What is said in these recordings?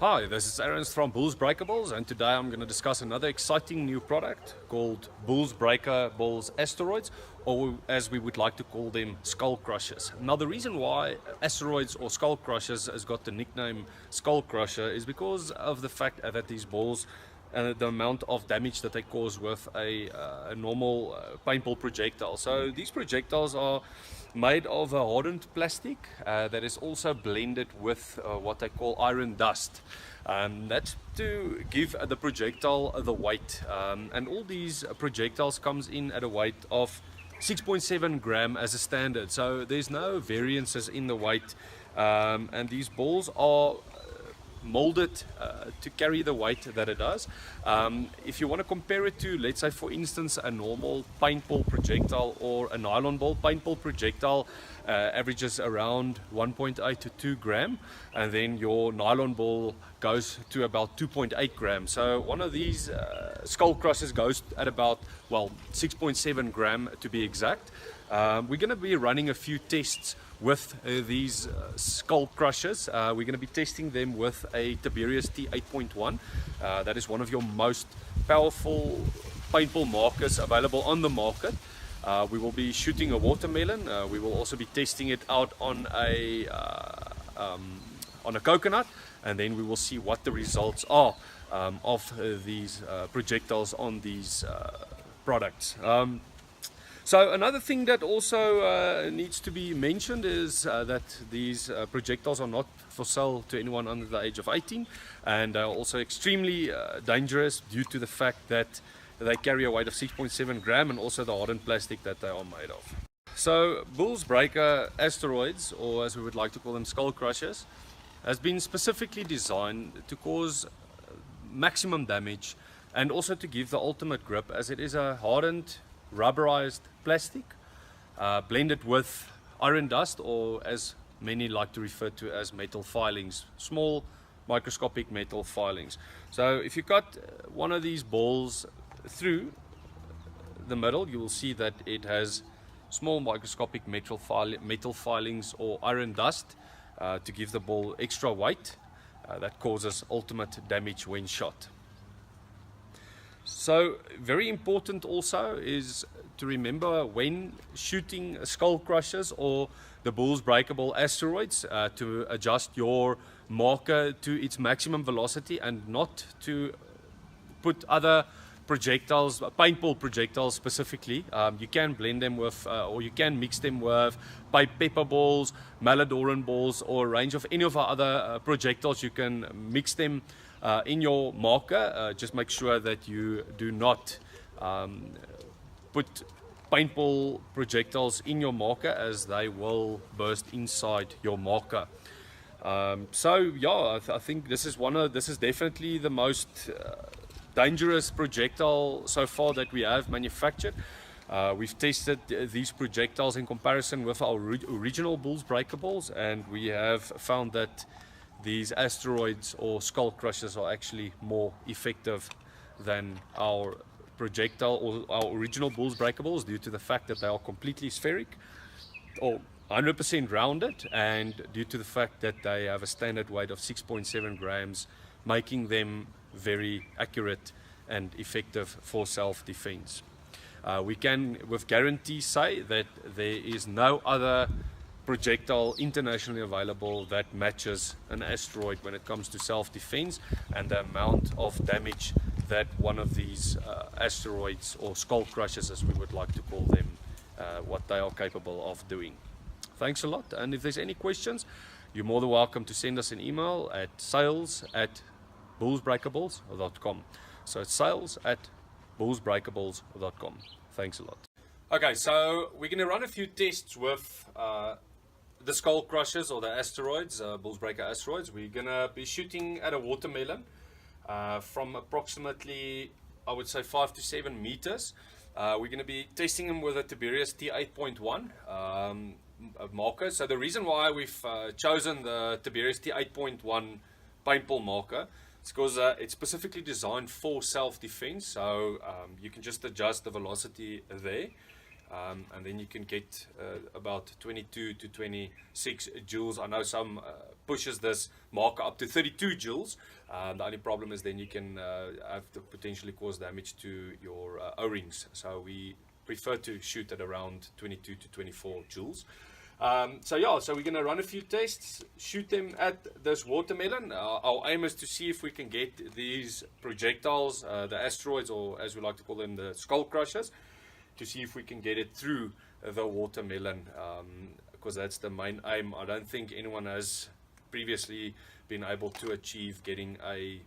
Hi, this is Aaron from Bulls Breakables, and today I'm going to discuss another exciting new product called Bulls Breakables Asteroids, or as we would like to call them, Skull Crushers. Now, the reason why Asteroids or Skull Crushers has got the nickname Skull Crusher is because of the fact that these balls and the amount of damage that they cause with a normal paintball projectile. So these projectiles are made of a hardened plastic that is also blended with what they call iron dust. That's to give the projectile the weight. And all these projectiles comes in at a weight of 6.7 gram as a standard. So there's no variances in the weight. And these balls are molded to carry the weight that it does. If you want to compare it to, let's say for instance, a normal paintball projectile or a nylon ball, paintball projectile averages around 1.8 to 2 gram, and then your nylon ball goes to about 2.8 grams. So one of these skull crushers goes at about, well, 6.7 gram to be exact. We're going to be running a few tests with these skull crushers. We're going to be testing them with a Tiberius T8.1. That is one of your most powerful paintball markers available on the market. We will be shooting a watermelon. We will also be testing it out on a coconut, and then we will see what the results are of these projectiles on these products. So another thing that also needs to be mentioned is that these projectiles are not for sale to anyone under the age of 18, and are also extremely dangerous due to the fact that they carry a weight of 6.7 gram and also the hardened plastic that they are made of. So Bulls Breaker Asteroids, or as we would like to call them, Skull Crushers, has been specifically designed to cause maximum damage and also to give the ultimate grip, as it is a hardened rubberized plastic blended with iron dust, or as many like to refer to as metal filings, small microscopic metal filings. So if you cut one of these balls through the middle, you will see that it has small microscopic metal filings or iron dust to give the ball extra weight that causes ultimate damage when shot. So very important also is to remember when shooting skull crushers or the Bulls Breakable Asteroids to adjust your marker to its maximum velocity, and not to put other projectiles, paintball projectiles specifically. You can blend them with or you can mix them with pepper balls, Maladoran balls, or a range of any of our other projectiles. You can mix them in your marker. Just make sure that you do not put paintball projectiles in your marker, as they will burst inside your marker. So yeah, I think this is definitely the most dangerous projectile so far that we have manufactured. We've tested these projectiles in comparison with our original Bulls Breakables, and we have found that these asteroids or skull crushers are actually more effective than our projectile or our original Bulls Breakables, due to the fact that they are completely spheric or 100% rounded, and due to the fact that they have a standard weight of 6.7 grams, making them very accurate and effective for self-defense. We can with guarantee say that there is no other projectile internationally available that matches an asteroid when it comes to self-defense and the amount of damage that one of these asteroids or skull crushers, as we would like to call them, what they are capable of doing. Thanks a lot, and if there's any questions, you're more than welcome to send us an email at sales@bullsbreakables.com. So it's sales@bullsbreakables.com. Thanks a lot. Okay, so we're going to run a few tests with the skull crushers or the asteroids, Bulls Breaker Asteroids. We're going to be shooting at a watermelon from approximately, I would say, 5 to 7 meters. We're going to be testing them with a Tiberius T8.1 marker. So the reason why we've chosen the Tiberius T8.1 paintball marker is because it's specifically designed for self-defense. So you can just adjust the velocity there. and then you can get about 22 to 26 joules. I know some pushes this marker up to 32 joules. The only problem is then you can have to potentially cause damage to your O-rings. So we prefer to shoot at around 22 to 24 joules. So we're going to run a few tests, shoot them at this watermelon. Our aim is to see if we can get these projectiles, the asteroids, or as we like to call them, the skull crushers, to see if we can get it through the watermelon, because that's the main aim. I don't think anyone has previously been able to achieve getting a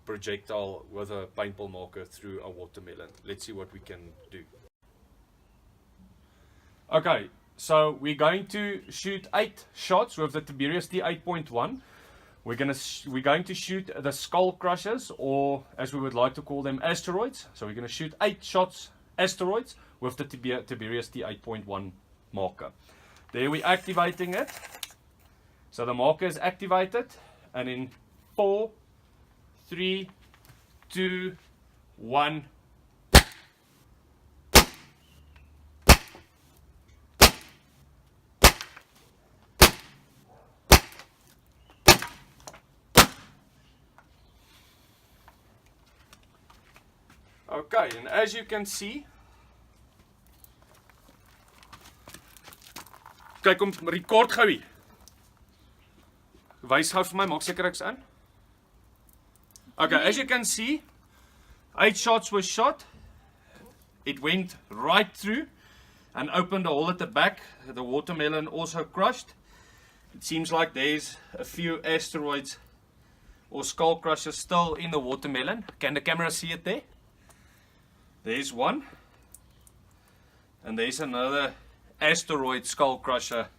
projectile with a paintball marker through a watermelon. Let's see what we can do. Okay, so we're going to shoot 8 shots with the Tiberius T8.1. We're going to shoot the skull crushers, or as we would like to call them, asteroids. So we're going to shoot 8 shots asteroids with the Tiberius T8.1 marker. There we're activating it. So the marker is activated, and in 4, 3, 2, 1. Okay, and as you can see, kyk om record gou hier. Wys gou vir my, maak seker ek's in. Okay, as you can see, 8 shots were shot. It went right through and opened a hole at the back. The watermelon also crushed. It seems like there's a few asteroids or skull crushers still in the watermelon. Can the camera see it there? There's one, and there's another asteroid skull crusher,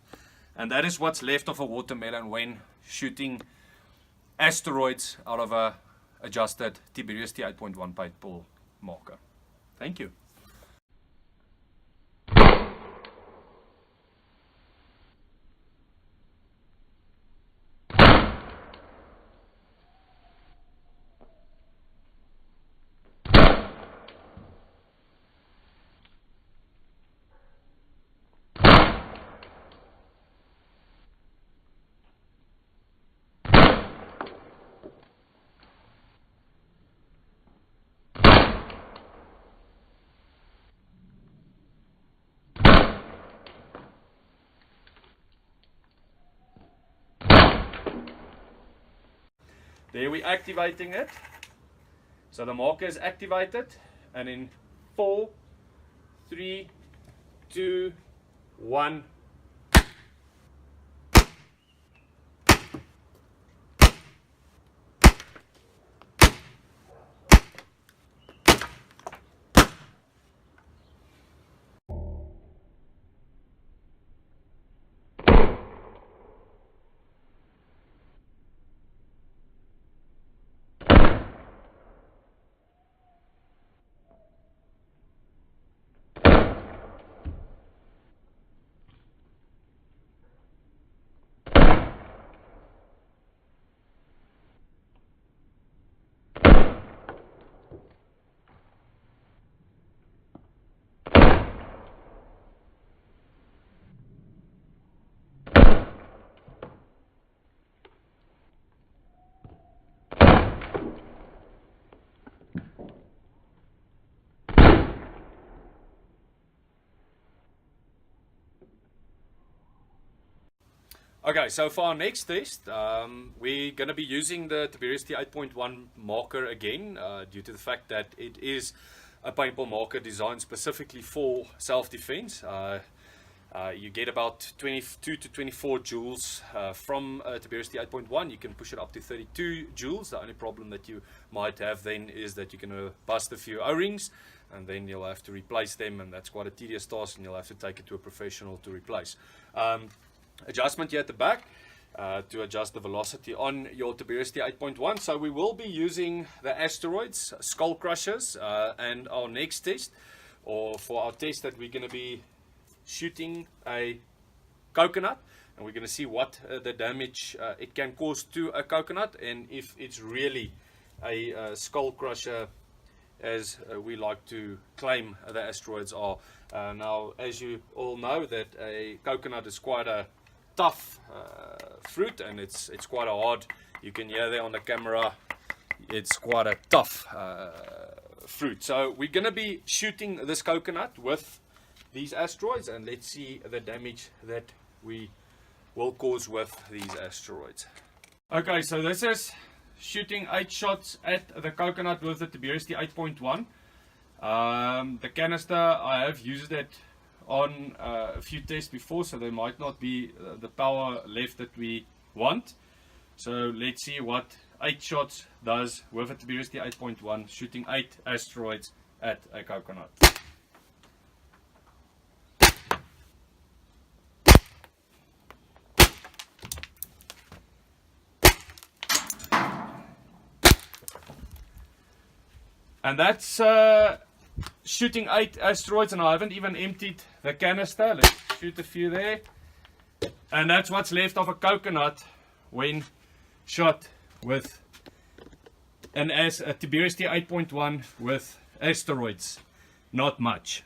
and that is what's left of a watermelon when shooting asteroids out of a adjusted Tiberius T8.1 paintball marker. Thank you. There we're activating it. So the marker is activated, and in 4, 3, 2, 1. Okay, so for our next test, we're going to be using the Tiberius T8.1 marker again, due to the fact that it is a paintball marker designed specifically for self-defense. You get about 22 to 24 joules from Tiberius T8.1. You can push it up to 32 joules. The only problem that you might have then is that you're going to bust a few O-rings, and then you'll have to replace them, and that's quite a tedious task, and you'll have to take it to a professional to replace. Adjustment here at the back to adjust the velocity on your Tiberius T8.1. So we will be using the asteroids, skull crushers, and our next test, or for our test that we're going to be shooting a coconut, and we're going to see what the damage it can cause to a coconut, and if it's really a skull crusher as we like to claim the asteroids are. Now, as you all know, that a coconut is quite a tough fruit, and it's quite a hard. You can hear there on the camera, it's quite a tough fruit. So we're going to be shooting this coconut with these asteroids, and let's see the damage that we will cause with these asteroids. Okay, so this is shooting 8 shots at the coconut with the Tiberius T8.1. The canister, I have used it on a few tests before, so there might not be the power left that we want. So let's see what 8 shots does with a Tiberius T8.1, shooting 8 asteroids at a coconut. And that's shooting 8 asteroids, and I haven't even emptied the canister. Let's shoot a few there. And that's what's left of a coconut when shot with a Tiberius T8.1 with asteroids. Not much.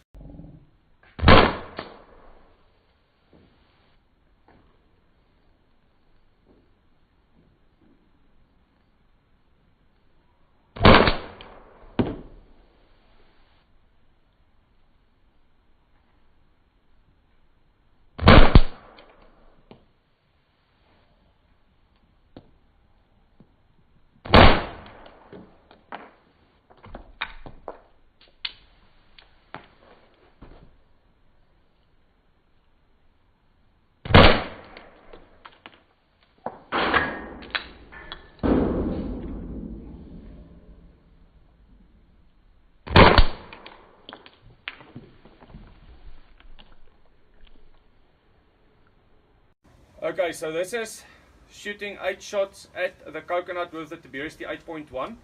Okay, so this is shooting 8 shots at the coconut with the Tiberius T8.1.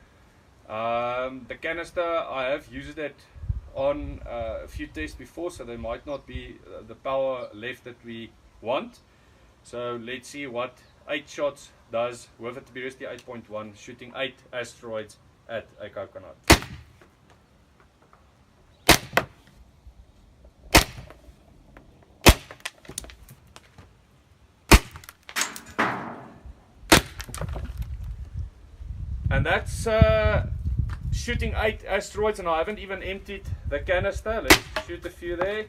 The canister, I have used it on a few tests before, so there might not be the power left that we want. So let's see what 8 shots does with a Tiberius T8.1, shooting 8 asteroids at a coconut. And that's shooting 8 asteroids, and I haven't even emptied the canister. Let's shoot a few there.